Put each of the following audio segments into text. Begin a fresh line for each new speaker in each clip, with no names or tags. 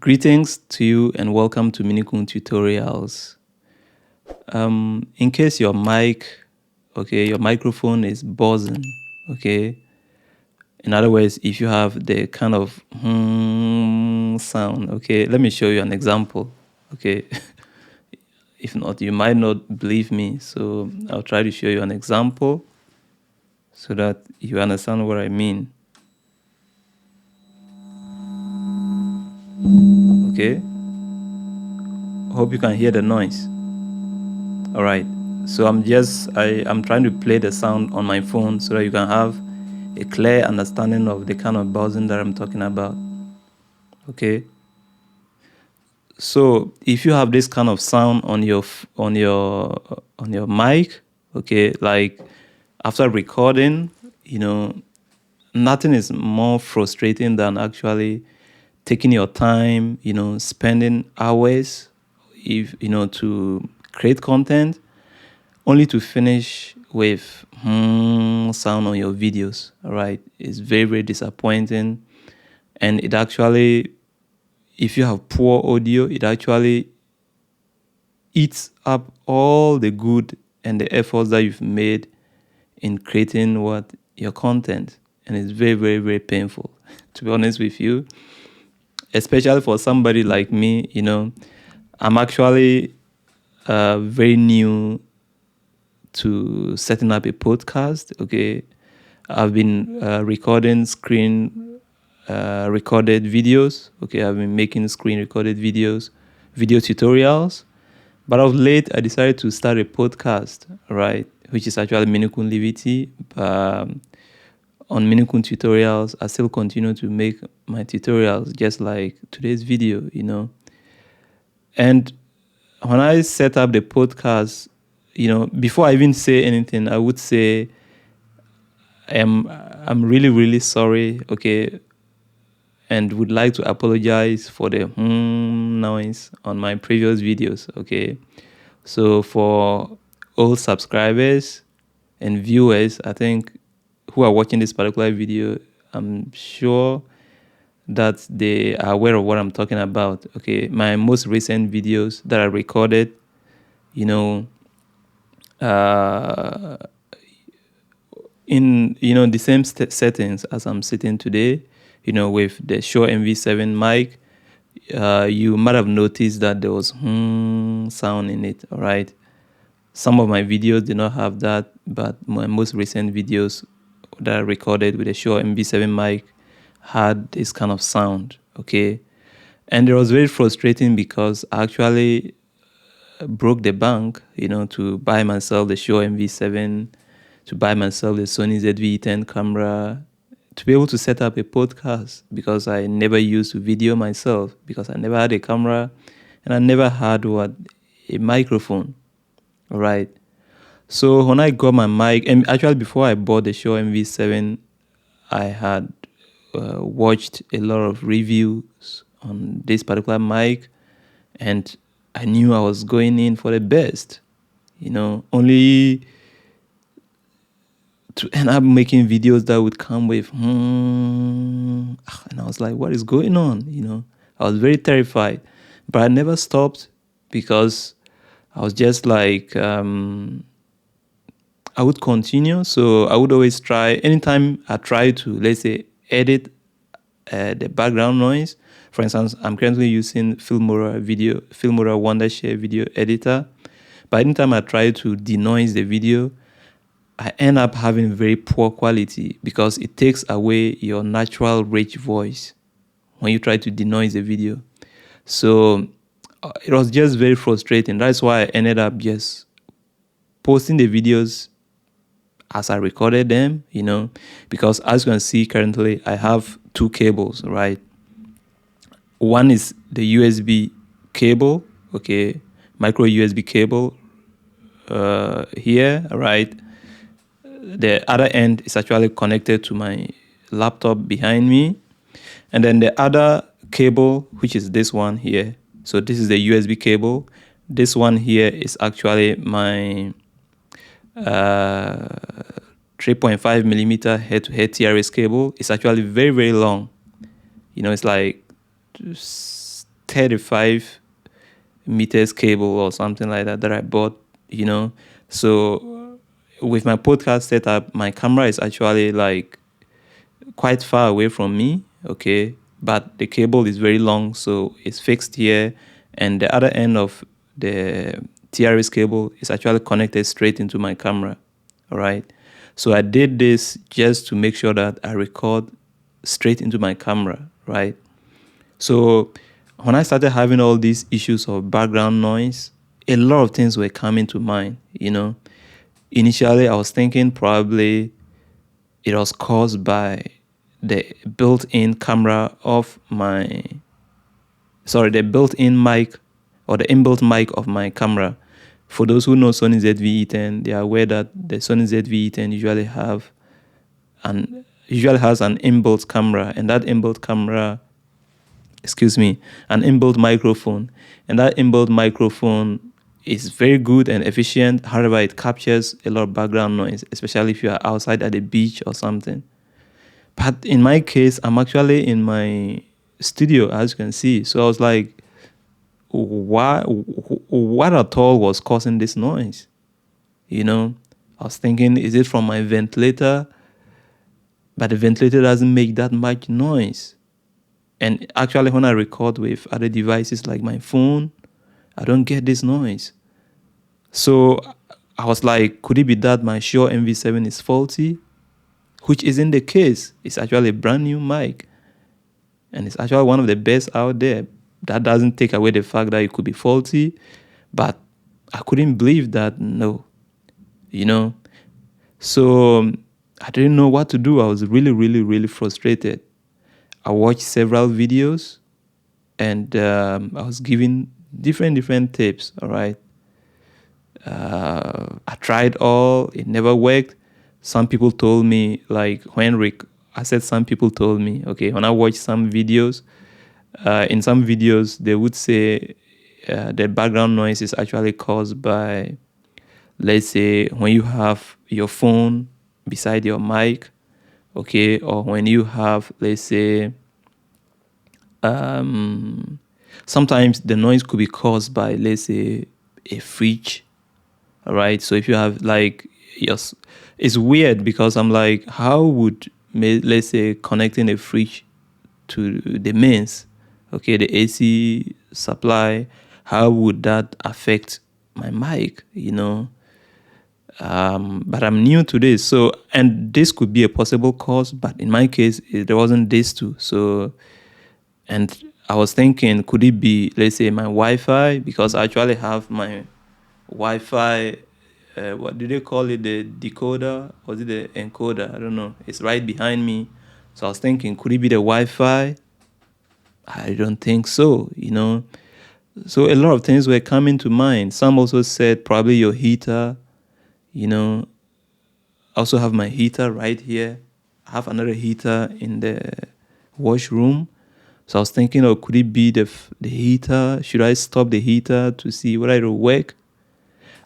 Greetings to you and welcome to Minikun Tutorials. In case your your microphone is buzzing, okay. In other words, if you have the kind of sound, okay, let me show you an example, okay. If not, you might not believe me, so I'll try to show you an example so that you understand what I mean. Okay, hope you can hear the noise. All right, so I'm trying to play the sound on my phone so that you can have a clear understanding of the kind of buzzing that I'm talking about. Okay, so if you have this kind of sound on your mic, okay, like after recording, nothing is more frustrating than actually taking your time, spending hours to create content only to finish with sound on your videos. All right, it's very, very disappointing. And it actually, if you have poor audio, it actually eats up all the good and the efforts that you've made in creating your content. And it's very, very, very painful, to be honest with you, especially for somebody like me. I'm actually very new to setting up a podcast. Okay, I've been recording screen recorded videos. Okay, I've been making screen recorded videos, video tutorials. But of late, I decided to start a podcast, right, which is actually Minikun Livity. On Minikun Tutorials, I still continue to make my tutorials, just like today's video, And when I set up the podcast, before I even say anything, I would say I'm really, really sorry, okay, and would like to apologize for the noise on my previous videos, okay. So for all subscribers and viewers, I think, who are watching this particular video, I'm sure that they are aware of what I'm talking about, okay. My most recent videos that I recorded, in the same settings as I'm sitting today, with the Shure MV7 mic, you might have noticed that there was sound in it. All right, some of my videos did not have that, but my most recent videos that I recorded with the Shure MV7 mic had this kind of sound. Okay, and it was very frustrating because I actually broke the bank, to buy myself the Shure MV7, to buy myself the Sony ZV-E10 camera, to be able to set up a podcast, because I never used to video myself, because I never had a camera and I never had a microphone. All right. So when I got my mic, and actually before I bought the Shure MV7, I had watched a lot of reviews on this particular mic, and I knew I was going in for the best, only to end up making videos that would come with and I was like, what is going on? I was very terrified, but I never stopped, because I was just like, I would continue. So I would always try, anytime I try to, let's say, edit the background noise. For instance, I'm currently using Filmora Wondershare video editor, but anytime I try to denoise the video, I end up having very poor quality, because it takes away your natural rich voice when you try to denoise the video. So it was just very frustrating. That's why I ended up just posting the videos as I recorded them, because as you can see currently, I have two cables, right? One is the USB cable, okay, micro USB cable here, right? The other end is actually connected to my laptop behind me. And then the other cable, which is this one here. So this is the USB cable. This one here is actually my 3.5 millimeter head-to-head TRS cable. It's actually very, very long. It's like 35 meters cable or something like that I bought, you know. So with my podcast setup, my camera is actually like quite far away from me, okay, but the cable is very long, so it's fixed here, and the other end of the TRS cable is actually connected straight into my camera. All right, so I did this just to make sure that I record straight into my camera, right? So when I started having all these issues of background noise, a lot of things were coming to mind, you know. Initially, I was thinking probably it was caused by the built-in camera of the built-in mic or the inbuilt mic of my camera. For those who know Sony ZV-E10, they are aware that the Sony ZV-E10 usually has an inbuilt camera, and that inbuilt camera, an inbuilt microphone, and that inbuilt microphone is very good and efficient. However, it captures a lot of background noise, especially if you are outside at the beach or something. But in my case, I'm actually in my studio, as you can see. So I was like, what at all was causing this noise? You know, I was thinking, is it from my ventilator? But the ventilator doesn't make that much noise. And actually, when I record with other devices like my phone, I don't get this noise. So I was like, could it be that my Shure MV7 is faulty? Which isn't the case. It's actually a brand new mic. And it's actually one of the best out there. That doesn't take away the fact that it could be faulty. But I couldn't believe that, no. You know? So I didn't know what to do. I was really, really, really frustrated. I watched several videos, and I was given different tips, all right? I tried all, it never worked. Some people told me, like some people told me, okay, when I watched some videos, in some videos, they would say the background noise is actually caused by, let's say, when you have your phone beside your mic, okay, or when you have, let's say, sometimes the noise could be caused by, let's say, a fridge. All right. So if you have like, yes, it's weird because I'm like, how would, let's say, connecting a fridge to the mains, okay, the AC supply, how would that affect my mic, you know? But I'm new to this. So, and this could be a possible cause, but in my case, there wasn't this too. So, and I was thinking, could it be, let's say, my Wi-Fi? Because I actually have my Wi-Fi, what do they call it? The decoder? Or is it the encoder? I don't know. It's right behind me. So I was thinking, could it be the Wi-Fi? I don't think so, you know. So a lot of things were coming to mind. Some also said probably your heater, you know. I also have my heater right here. I have another heater in the washroom. So I was thinking, oh, could it be the heater? Should I stop the heater to see whether it will work?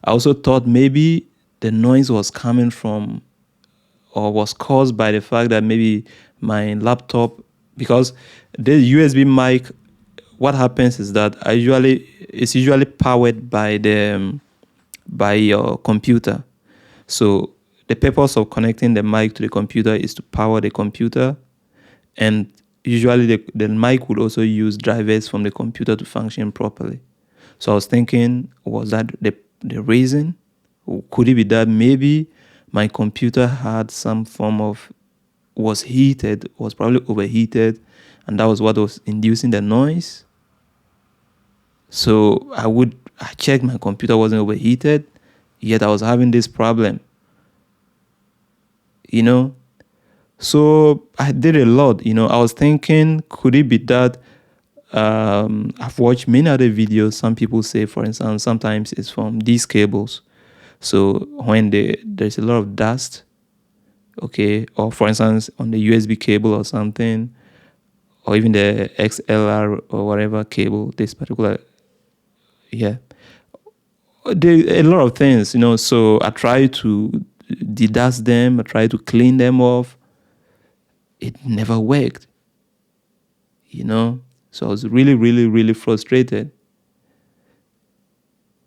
I also thought maybe the noise was coming from or was caused by the fact that maybe my laptop, because the USB mic, what happens is that it's usually powered by by your computer. So the purpose of connecting the mic to the computer is to power the computer, and usually the mic would also use drivers from the computer to function properly. So I was thinking, was that the reason? Or could it be that maybe my computer had some form of, was probably overheated, and that was what was inducing the noise? So I checked my computer wasn't overheated, yet I was having this problem, you know? So I did a lot, you know. I was thinking, could it be that I've watched many other videos. Some people say, for instance, sometimes it's from these cables. So when there's a lot of dust, okay, or for instance, on the USB cable or something, or even the XLR or whatever cable, this particular, yeah, a lot of things, you know. So I try to dedust them, I try to clean them off. It never worked, you know. So I was really, really, really frustrated.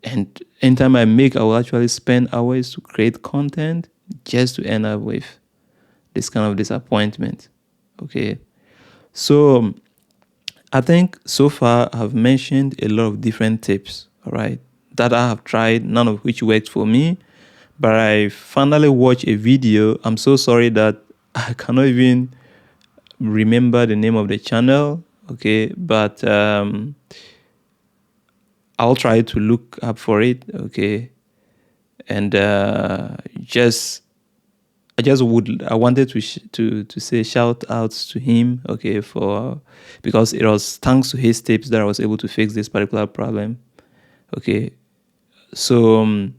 And anytime I will actually spend hours to create content just to end up with this kind of disappointment. Okay. So I think so far I've mentioned a lot of different tips, all right, that I have tried, none of which worked for me. But I finally watched a video. I'm so sorry that I cannot even remember the name of the channel, okay, but I'll try to look up for it, okay, and I wanted to say shout outs to him, okay, because it was thanks to his tips that I was able to fix this particular problem, okay. So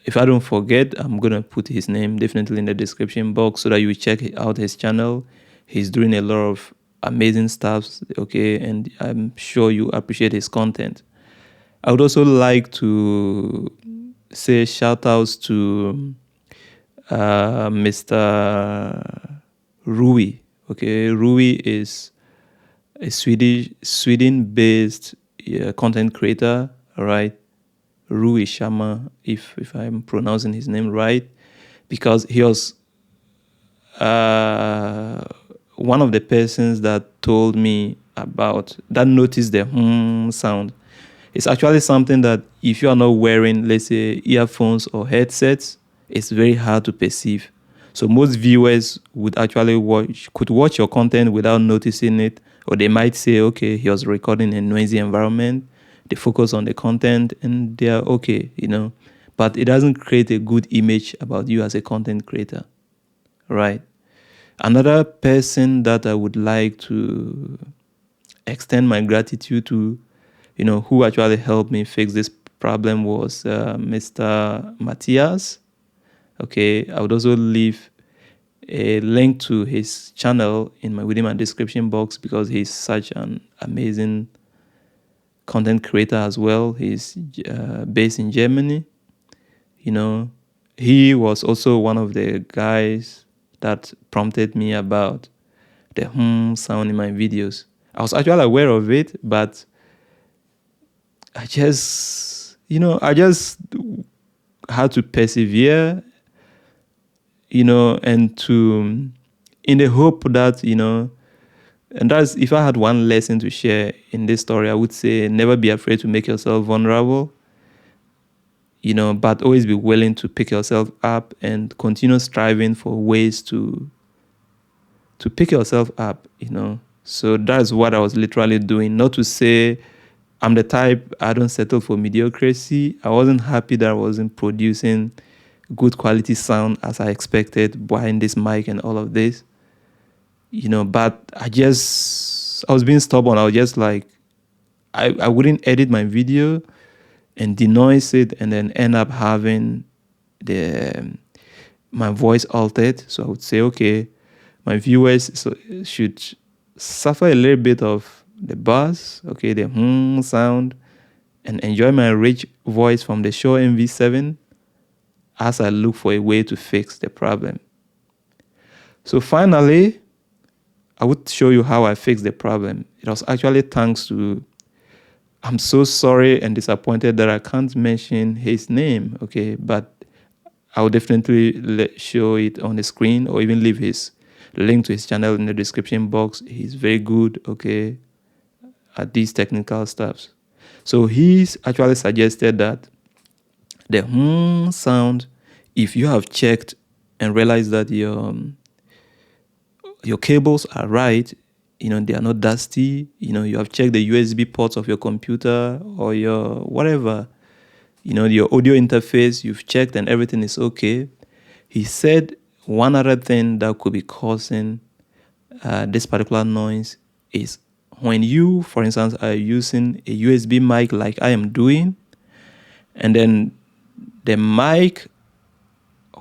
if I don't forget, I'm gonna put his name definitely in the description box so that you check out his channel. He's doing a lot of amazing stuff, okay, and I'm sure you appreciate his content. I would also like to say shout outs to Mr. Rui. Okay, Rui is a Sweden-based content creator. All right, Rui Sharma, if I'm pronouncing his name right, because he was one of the persons that told me about that noticed the sound. It's actually something that if you are not wearing, let's say, earphones or headsets, it's very hard to perceive. So most viewers would actually could watch your content without noticing it, or they might say, okay, he was recording in a noisy environment. They focus on the content and they are okay, but it doesn't create a good image about you as a content creator, right? Another person that I would like to extend my gratitude to, who actually helped me fix this problem was Mr. Matthias. Okay, I would also leave a link to his channel within my description box because he's such an amazing content creator as well. He's based in Germany. He was also one of the guys that prompted me about the sound in my videos. I was actually aware of it, but I just had to persevere, and in the hope that, and that's, if I had one lesson to share in this story, I would say never be afraid to make yourself vulnerable, but always be willing to pick yourself up and continue striving for ways to pick yourself up, So that's what I was literally doing. Not to say I'm the type, I don't settle for mediocrity. I wasn't happy that I wasn't producing good quality sound as I expected behind this mic and all of this, but I was being stubborn. I was just like, I wouldn't edit my video and denoise it and then end up having my voice altered. So I would say, okay, my viewers should suffer a little bit of the buzz, okay, the sound, and enjoy my rich voice from the Shure MV7 as I look for a way to fix the problem. So finally, I would show you how I fixed the problem. It was actually thanks to, I'm so sorry and disappointed that I can't mention his name, okay, but I'll definitely show it on the screen or even leave his link to his channel in the description box. He's very good, okay, at these technical stuffs. So he's actually suggested that the sound, if you have checked and realized that your cables are right, they are not dusty, you have checked the USB ports of your computer or your whatever, your audio interface, you've checked and everything is okay. He said one other thing that could be causing this particular noise is when you, for instance, are using a USB mic like I am doing, and then the mic,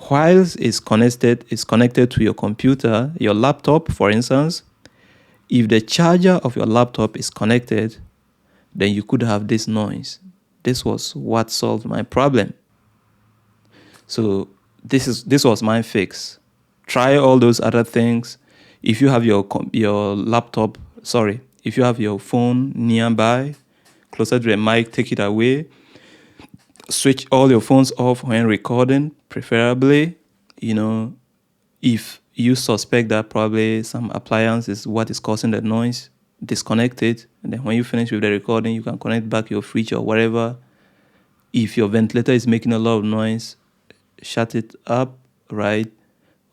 whilst is connected to your computer, your laptop, for instance. If the charger of your laptop is connected, then you could have this noise. This was what solved my problem. So this was my fix. Try all those other things. If you have your laptop, If you have your phone nearby, closer to the mic, take it away. Switch all your phones off when recording, preferably. If you suspect that probably some appliance is what is causing the noise, disconnect it. And then when you finish with the recording, you can connect back your fridge or whatever. If your ventilator is making a lot of noise, shut it up, right?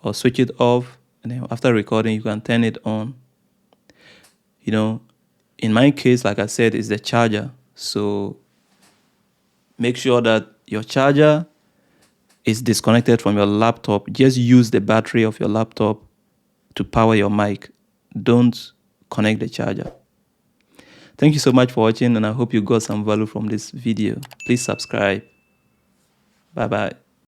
Or switch it off. And then after recording, you can turn it on. In my case, like I said, is the charger. So make sure that your charger is disconnected from your laptop. Just use the battery of your laptop to power your mic. Don't connect the charger. Thank you so much for watching, and I hope you got some value from this video. Please subscribe. Bye-bye.